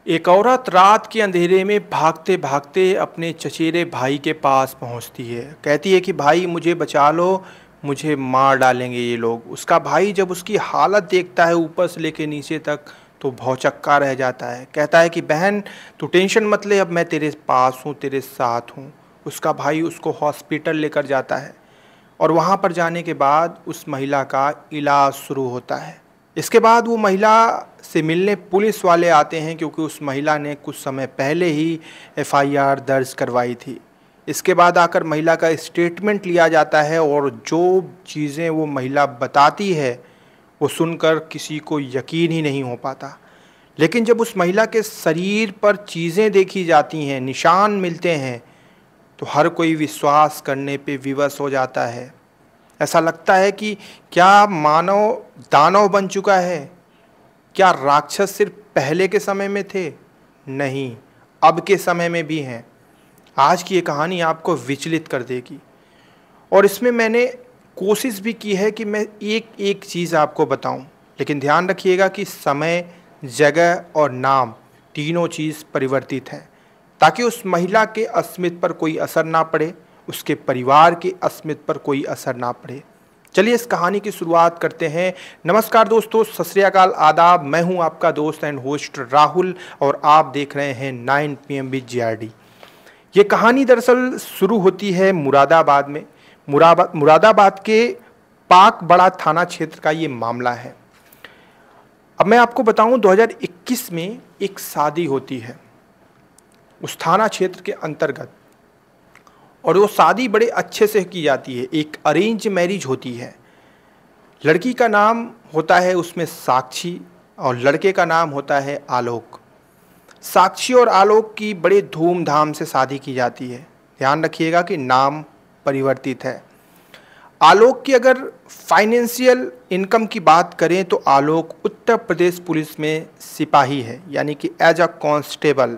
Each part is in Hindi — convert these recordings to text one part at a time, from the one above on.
एक औरत रात के अंधेरे में भागते भागते अपने चचेरे भाई के पास पहुंचती है। कहती है कि भाई मुझे बचा लो, मुझे मार डालेंगे ये लोग। उसका भाई जब उसकी हालत देखता है ऊपर से लेके नीचे तक तो भौंचक्का रह जाता है। कहता है कि बहन तू टेंशन मत ले, अब मैं तेरे पास हूँ, तेरे साथ हूँ। उसका भाई उसको हॉस्पिटल लेकर जाता है और वहाँ पर जाने के बाद उस महिला का इलाज शुरू होता है। इसके बाद वो महिला से मिलने पुलिस वाले आते हैं, क्योंकि उस महिला ने कुछ समय पहले ही एफआईआर दर्ज करवाई थी। इसके बाद आकर महिला का स्टेटमेंट लिया जाता है और जो चीज़ें वो महिला बताती है वो सुनकर किसी को यकीन ही नहीं हो पाता। लेकिन जब उस महिला के शरीर पर चीज़ें देखी जाती हैं, निशान मिलते हैं, तो हर कोई विश्वास करने पे विवश हो जाता है। ऐसा लगता है कि क्या मानव दानव बन चुका है? क्या राक्षस सिर्फ पहले के समय में थे? नहीं, अब के समय में भी हैं। आज की ये कहानी आपको विचलित कर देगी और इसमें मैंने कोशिश भी की है कि मैं एक एक चीज़ आपको बताऊं, लेकिन ध्यान रखिएगा कि समय, जगह और नाम तीनों चीज़ परिवर्तित हैं, ताकि उस महिला के अस्मिता पर कोई असर ना पड़े, उसके परिवार के अस्मिता पर कोई असर ना पड़े। चलिए इस कहानी की शुरुआत करते हैं। नमस्कार दोस्तों, सत श्री अकाल, आदाब। मैं हूं आपका दोस्त एंड होस्ट राहुल और आप देख रहे हैं 9 PM विद JRD। ये कहानी दरअसल शुरू होती है मुरादाबाद में। मुरादाबाद के पाक बड़ा थाना क्षेत्र का ये मामला है। अब मैं आपको बताऊं, 2021 में एक शादी होती है उस थाना क्षेत्र के अंतर्गत, और वो शादी बड़े अच्छे से की जाती है। एक अरेंज मैरिज होती है। लड़की का नाम होता है उसमें साक्षी और लड़के का नाम होता है आलोक। साक्षी और आलोक की बड़े धूमधाम से शादी की जाती है। ध्यान रखिएगा कि नाम परिवर्तित है। आलोक की अगर फाइनेंशियल इनकम की बात करें तो आलोक उत्तर प्रदेश पुलिस में सिपाही है, यानी कि एज अ कांस्टेबल।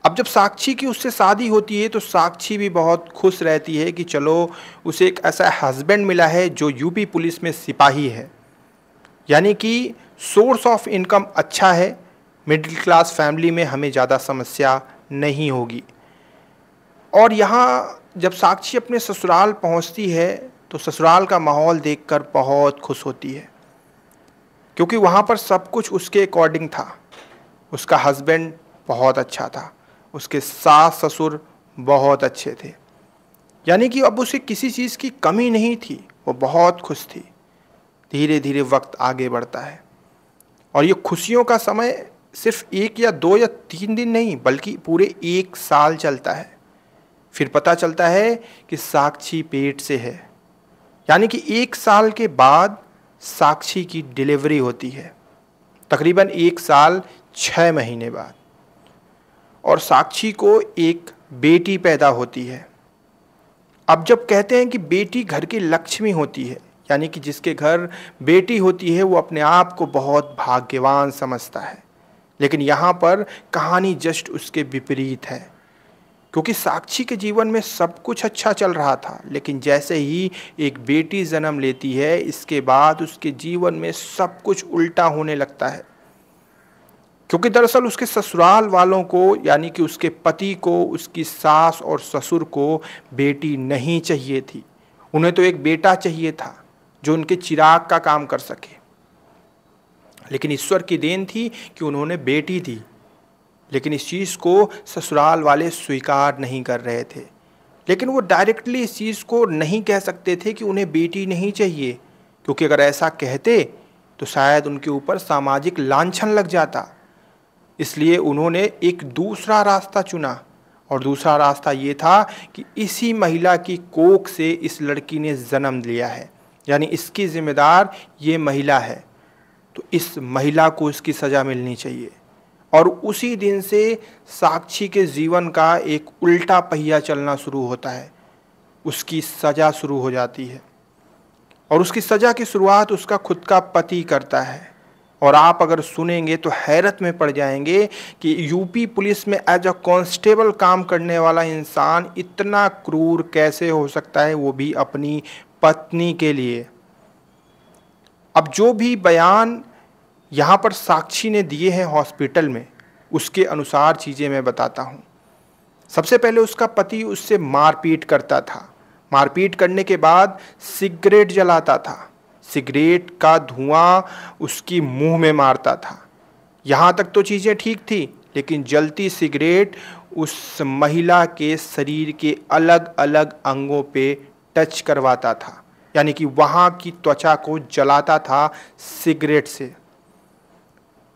अब जब साक्षी की उससे शादी होती है तो साक्षी भी बहुत खुश रहती है कि चलो उसे एक ऐसा हस्बैंड मिला है जो यूपी पुलिस में सिपाही है, यानी कि सोर्स ऑफ इनकम अच्छा है, मिडिल क्लास फैमिली में हमें ज़्यादा समस्या नहीं होगी। और यहाँ जब साक्षी अपने ससुराल पहुँचती है तो ससुराल का माहौल देखकर बहुत खुश होती है, क्योंकि वहाँ पर सब कुछ उसके अकॉर्डिंग था। उसका हस्बैंड बहुत अच्छा था, उसके सास ससुर बहुत अच्छे थे, यानी कि अब उसे किसी चीज़ की कमी नहीं थी। वो बहुत खुश थी। धीरे धीरे वक्त आगे बढ़ता है और ये खुशियों का समय सिर्फ 1 या 2 या 3 दिन नहीं, बल्कि पूरे 1 साल चलता है। फिर पता चलता है कि साक्षी पेट से है, यानी कि 1 साल के बाद साक्षी की डिलीवरी होती है, तकरीबन 1 साल 6 महीने बाद। और साक्षी को एक बेटी पैदा होती है। अब जब कहते हैं कि बेटी घर की लक्ष्मी होती है, यानी कि जिसके घर बेटी होती है वो अपने आप को बहुत भाग्यवान समझता है, लेकिन यहाँ पर कहानी जस्ट उसके विपरीत है। क्योंकि साक्षी के जीवन में सब कुछ अच्छा चल रहा था, लेकिन जैसे ही एक बेटी जन्म लेती है, इसके बाद उसके जीवन में सब कुछ उल्टा होने लगता है। क्योंकि दरअसल उसके ससुराल वालों को, यानी कि उसके पति को, उसकी सास और ससुर को बेटी नहीं चाहिए थी। उन्हें तो एक बेटा चाहिए था जो उनके चिराग का काम कर सके। लेकिन ईश्वर की देन थी कि उन्होंने बेटी दी, लेकिन इस चीज़ को ससुराल वाले स्वीकार नहीं कर रहे थे। लेकिन वो डायरेक्टली इस चीज़ को नहीं कह सकते थे कि उन्हें बेटी नहीं चाहिए, क्योंकि अगर ऐसा कहते तो शायद उनके ऊपर सामाजिक लांछन लग जाता। इसलिए उन्होंने एक दूसरा रास्ता चुना, और दूसरा रास्ता ये था कि इसी महिला की कोख से इस लड़की ने जन्म लिया है, यानी इसकी जिम्मेदार ये महिला है, तो इस महिला को इसकी सज़ा मिलनी चाहिए। और उसी दिन से साक्षी के जीवन का एक उल्टा पहिया चलना शुरू होता है। उसकी सज़ा शुरू हो जाती है और उसकी सज़ा की शुरुआत उसका खुद का पति करता है। और आप अगर सुनेंगे तो हैरत में पड़ जाएंगे कि यूपी पुलिस में एज अ कांस्टेबल काम करने वाला इंसान इतना क्रूर कैसे हो सकता है, वो भी अपनी पत्नी के लिए। अब जो भी बयान यहाँ पर साक्षी ने दिए हैं हॉस्पिटल में, उसके अनुसार चीज़ें मैं बताता हूँ। सबसे पहले उसका पति उससे मारपीट करता था। मारपीट करने के बाद सिगरेट जलाता था। सिगरेट का धुआं उसकी मुंह में मारता था। यहाँ तक तो चीज़ें ठीक थी, लेकिन जलती सिगरेट उस महिला के शरीर के अलग अलग अंगों पे टच करवाता था, यानी कि वहाँ की त्वचा को जलाता था सिगरेट से।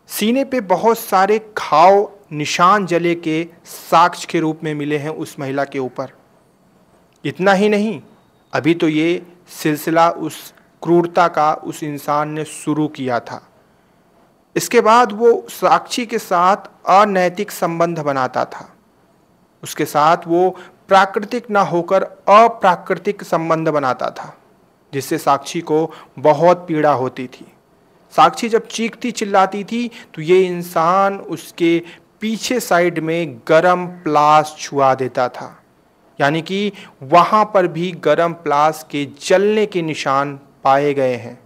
सीने पे बहुत सारे घाव, निशान जले के साक्ष्य के रूप में मिले हैं उस महिला के ऊपर। इतना ही नहीं, अभी तो ये सिलसिला उस क्रूरता का उस इंसान ने शुरू किया था। इसके बाद वो साक्षी के साथ अनैतिक संबंध बनाता था। उसके साथ वो प्राकृतिक ना होकर अप्राकृतिक संबंध बनाता था, जिससे साक्षी को बहुत पीड़ा होती थी। साक्षी जब चीखती चिल्लाती थी तो ये इंसान उसके पीछे साइड में गरम प्लास छुआ देता था, यानी कि वहां पर भी गरम प्लास के जलने के निशान पाए गए हैं।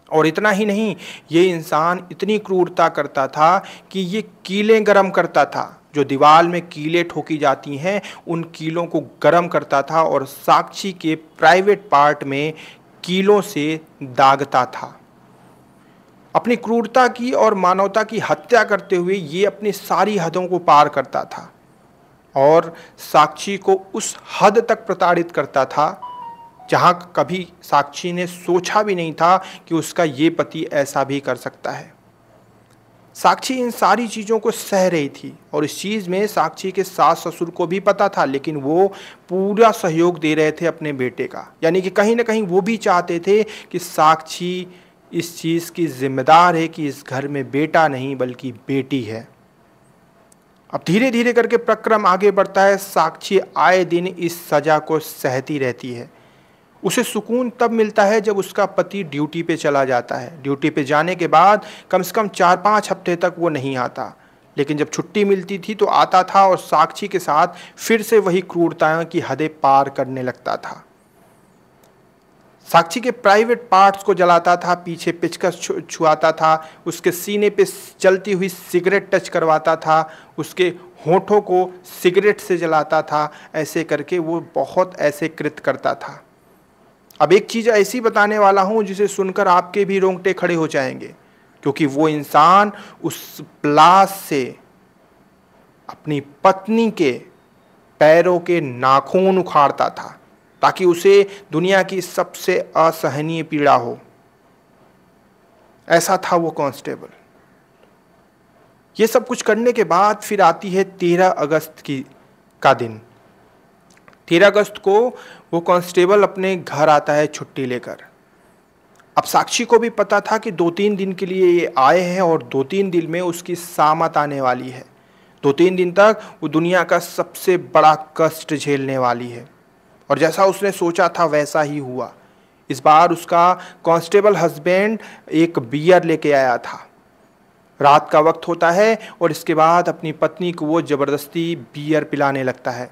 और इतना ही नहीं, ये इंसान इतनी क्रूरता करता था कि ये कीलें गरम करता था। जो दीवार में कीलें ठोकी जाती हैं, उन कीलों को गरम करता था और साक्षी के प्राइवेट पार्ट में कीलों से दागता था। अपनी क्रूरता की और मानवता की हत्या करते हुए ये अपनी सारी हदों को पार करता था और साक्षी को उस हद तक प्रताड़ित करता था जहां कभी साक्षी ने सोचा भी नहीं था कि उसका ये पति ऐसा भी कर सकता है। साक्षी इन सारी चीज़ों को सह रही थी और इस चीज़ में साक्षी के सास ससुर को भी पता था, लेकिन वो पूरा सहयोग दे रहे थे अपने बेटे का। यानी कि कहीं ना कहीं वो भी चाहते थे कि साक्षी इस चीज़ की जिम्मेदार है कि इस घर में बेटा नहीं बल्कि बेटी है। अब धीरे धीरे करके प्रक्रम आगे बढ़ता है। साक्षी आए दिन इस सजा को सहती रहती है। उसे सुकून तब मिलता है जब उसका पति ड्यूटी पे चला जाता है। ड्यूटी पे जाने के बाद कम से कम 4-5 हफ्ते तक वो नहीं आता, लेकिन जब छुट्टी मिलती थी तो आता था और साक्षी के साथ फिर से वही क्रूरताओं की हदें पार करने लगता था। साक्षी के प्राइवेट पार्ट्स को जलाता था, पीछे पेचकस छुआता था, उसके सीने पे जलती हुई सिगरेट टच करवाता था, उसके होठों को सिगरेट से जलाता था। ऐसे करके वो बहुत ऐसे कृत्य करता था। अब एक चीज़ ऐसी बताने वाला हूँ जिसे सुनकर आपके भी रोंगटे खड़े हो जाएंगे, क्योंकि वो इंसान उस प्लास से अपनी पत्नी के पैरों के नाखून उखाड़ता था ताकि उसे दुनिया की सबसे असहनीय पीड़ा हो। ऐसा था वो कांस्टेबल। ये सब कुछ करने के बाद फिर आती है 13 अगस्त का दिन। 13 अगस्त को वो कांस्टेबल अपने घर आता है छुट्टी लेकर। अब साक्षी को भी पता था कि 2-3 दिन के लिए ये आए हैं और 2-3 दिन में उसकी सामत आने वाली है। 2-3 दिन तक वो दुनिया का सबसे बड़ा कष्ट झेलने वाली है। और जैसा उसने सोचा था वैसा ही हुआ। इस बार उसका कांस्टेबल हस्बैंड एक बियर लेके आया था। रात का वक्त होता है और इसके बाद अपनी पत्नी को वो ज़बरदस्ती बियर पिलाने लगता है।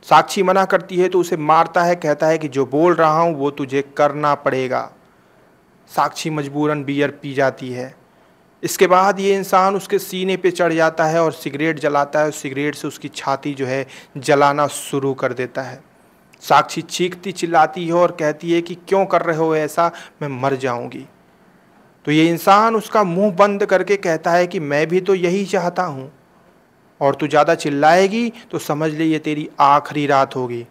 साक्षी मना करती है तो उसे मारता है, कहता है कि जो बोल रहा हूँ वो तुझे करना पड़ेगा। साक्षी मजबूरन बियर पी जाती है। इसके बाद ये इंसान उसके सीने पे चढ़ जाता है और सिगरेट जलाता है और सिगरेट से उसकी छाती जो है जलाना शुरू कर देता है। साक्षी चीखती चिल्लाती है और कहती है कि क्यों कर रहे हो ऐसा, मैं मर जाऊंगी। तो ये इंसान उसका मुंह बंद करके कहता है कि मैं भी तो यही चाहता हूँ, और तू ज़्यादा चिल्लाएगी तो समझ ले ये तेरी आखिरी रात होगी।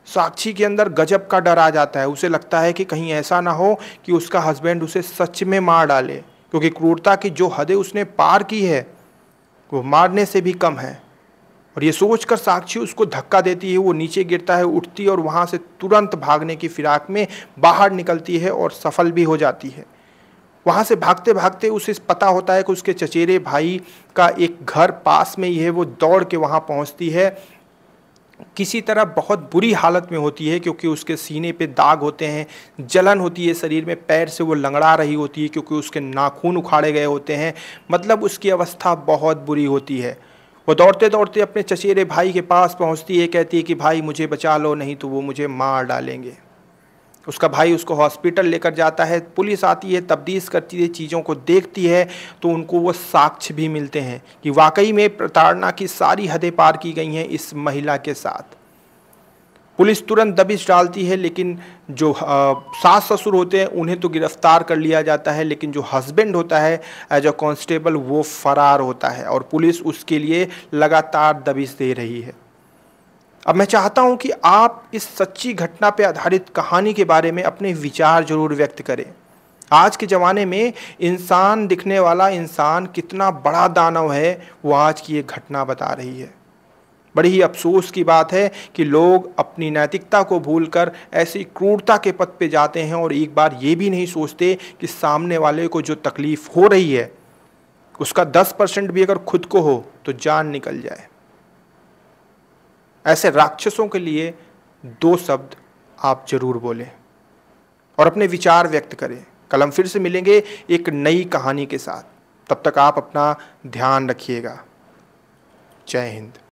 साक्षी के अंदर गजब का डर आ जाता है। उसे लगता है कि कहीं ऐसा ना हो कि उसका हस्बैंड उसे सच में मार डाले, क्योंकि क्रूरता की जो हदें उसने पार की है वो मारने से भी कम है। और ये सोचकर साक्षी उसको धक्का देती है, वो नीचे गिरता है, उठती है और वहाँ से तुरंत भागने की फिराक में बाहर निकलती है और सफल भी हो जाती है। वहाँ से भागते भागते उसे पता होता है कि उसके चचेरे भाई का एक घर पास में ही है। वो दौड़ के वहाँ पहुँचती है। किसी तरह बहुत बुरी हालत में होती है क्योंकि उसके सीने पे दाग होते हैं, जलन होती है शरीर में, पैर से वो लंगड़ा रही होती है क्योंकि उसके नाखून उखाड़े गए होते हैं। मतलब उसकी अवस्था बहुत बुरी होती है। वो दौड़ते दौड़ते अपने चचेरे भाई के पास पहुंचती है, कहती है कि भाई मुझे बचा लो, नहीं तो वो मुझे मार डालेंगे। उसका भाई उसको हॉस्पिटल लेकर जाता है, पुलिस आती है, तफ्तीश करती है, चीज़ों को देखती है, तो उनको वो साक्ष्य भी मिलते हैं कि वाकई में प्रताड़ना की सारी हदें पार की गई हैं इस महिला के साथ। पुलिस तुरंत दबिश डालती है, लेकिन जो सास ससुर होते हैं उन्हें तो गिरफ्तार कर लिया जाता है, लेकिन जो हस्बैंड होता है एज अ कांस्टेबल वो फरार होता है और पुलिस उसके लिए लगातार दबिश दे रही है। अब मैं चाहता हूं कि आप इस सच्ची घटना पर आधारित कहानी के बारे में अपने विचार जरूर व्यक्त करें। आज के ज़माने में इंसान दिखने वाला इंसान कितना बड़ा दानव है, वो आज की एक घटना बता रही है। बड़ी ही अफसोस की बात है कि लोग अपनी नैतिकता को भूलकर ऐसी क्रूरता के पथ पे जाते हैं और एक बार ये भी नहीं सोचते कि सामने वाले को जो तकलीफ हो रही है उसका 10% भी अगर खुद को हो तो जान निकल जाए। ऐसे राक्षसों के लिए 2 शब्द आप जरूर बोलें और अपने विचार व्यक्त करें। कल हम फिर से मिलेंगे एक नई कहानी के साथ। तब तक आप अपना ध्यान रखिएगा। जय हिंद।